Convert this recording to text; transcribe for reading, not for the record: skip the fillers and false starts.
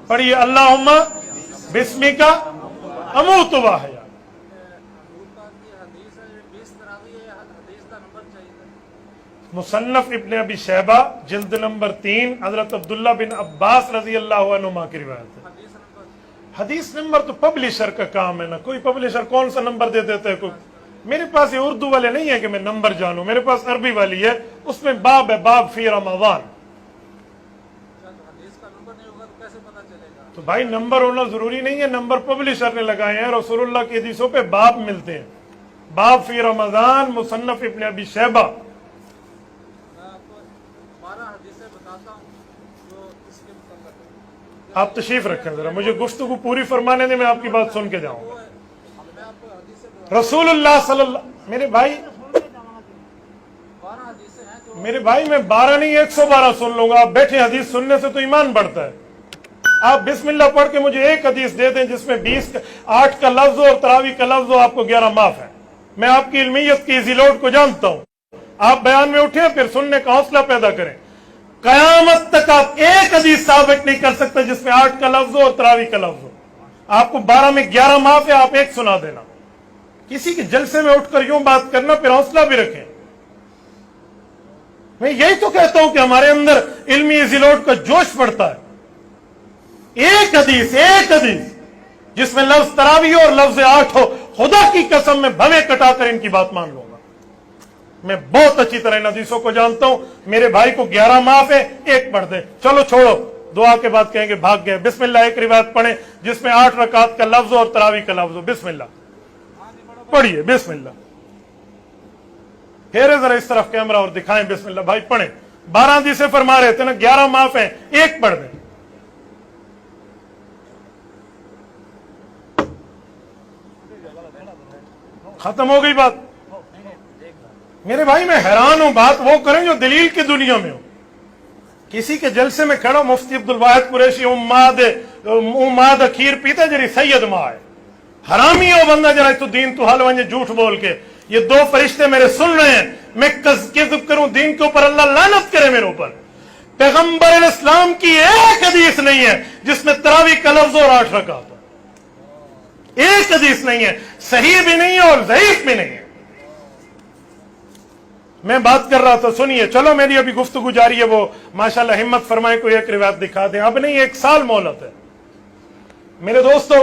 पढ़िए, अल्लाहुम्मा बिस्मिका अमूतु व अहया। मुसन्नफ इब्न अबी शैबा जिल्द नंबर 3 हजरत अब्दुल्ला बिन अब्बास रजी अल्लाह अन्हुमा की रिवायत है। हदीस नंबर तो पब्लिशर का काम है ना, कोई पब्लिशर कौन सा नंबर दे देता है। कोई मेरे पास ये उर्दू वाले नहीं है कि मैं नंबर जानूं, मेरे पास अरबी वाली है, उसमें बाब है, बाब फी रमज़ान। तो भाई नंबर होना जरूरी नहीं है, नंबर पब्लिशर ने लगाए हैं। रसूलुल्लाह की हदीसों पे बाब मिलते हैं, बाब फी रमज़ान, मुसन्नफ इब्न अबी शैबा। आप तशरीफ रखें जरा, मुझे गुफ्तगू पूरी फरमाने दें, मैं आपकी बात सुन के जाऊंगा। रसूलुल्लाह सल्लल्लाहु, मेरे भाई मैं 12 नहीं 112 सुन लूंगा। आप बैठे, हदीस सुनने से तो ईमान बढ़ता है। आप बिस्मिल्लाह पढ़ के मुझे एक हदीस दे दें जिसमें 8 का लफ्ज हो और तरावी का लफ्ज हो, आपको 11 माफ है। मैं आपकी इल्मियत की इजी लोड को जानता हूं। आप बयान में उठे, फिर सुनने का हौसला पैदा करें। कयामत तक आप एक हदीस साबित नहीं कर सकते जिसमें 8 का लफ्ज हो और तरावी का लफ्ज हो। आपको 12 में 11 माफ है, आप एक सुना देना। किसी के जलसे में उठकर यूं बात करना, फिर हौसला भी रखें। मैं यही तो कहता हूं कि हमारे अंदर इल्मी इज़िलोट का जोश बढ़ता है। एक हदीस जिसमें लफ्ज तरावी हो और लफ्ज 8 हो, खुदा की कसम में भवे कटाकर इनकी बात मान लूंगा। मैं बहुत अच्छी तरह इन हदीसों को जानता हूं। मेरे भाई को 11 माफ है, एक पढ़ दे। चलो छोड़ो, दुआ के बाद कहेंगे भाग गए। बिस्मिल्लाह एक रिवायत पढ़े जिसमें 8 रकात का लफ्ज और तरावी का लफ्ज हो। बिस्मिल्लाह पढ़िए, बिस्मिल्लाह। फेरे जरा इस तरफ कैमरा और दिखाएं। बिस्मिल्लाह भाई पढ़े। 12 हदीसें फरमा रहे थे ना, 11 माफ है, एक पढ़ दे। खत्म हो गई बात। मेरे भाई मैं हैरान हूं, बात वो करें जो दलील की दुनिया में हो। किसी के जलसे में खड़ा मुफ्ती अब्दुल वाहिद कुरैशी उम्माद अखीर पीता जरी सैयद माँ है। हरामी हो बंदा, जरा तू दीन तू हलवंजे झूठ बोल के। ये 2 फरिश्ते मेरे सुन रहे हैं, मैं किज़्ब करूं दीन के ऊपर, अल्लाह लानत करे मेरे ऊपर। पैगंबर इस्लाम की एक हदीस नहीं है जिसमें तरावी का लफ्ज और 8 रकात हो। एक हदीस नहीं है, सही भी नहीं है और ज़ईफ भी नहीं है। मैं बात कर रहा था, सुनिए। चलो मेरी अभी गुफ्तगू जारी है, वो माशाल्लाह हिम्मत फरमाए कोई एक रिवायत दिखा दें। अब नहीं, 1 साल मोहलत है मेरे दोस्तों।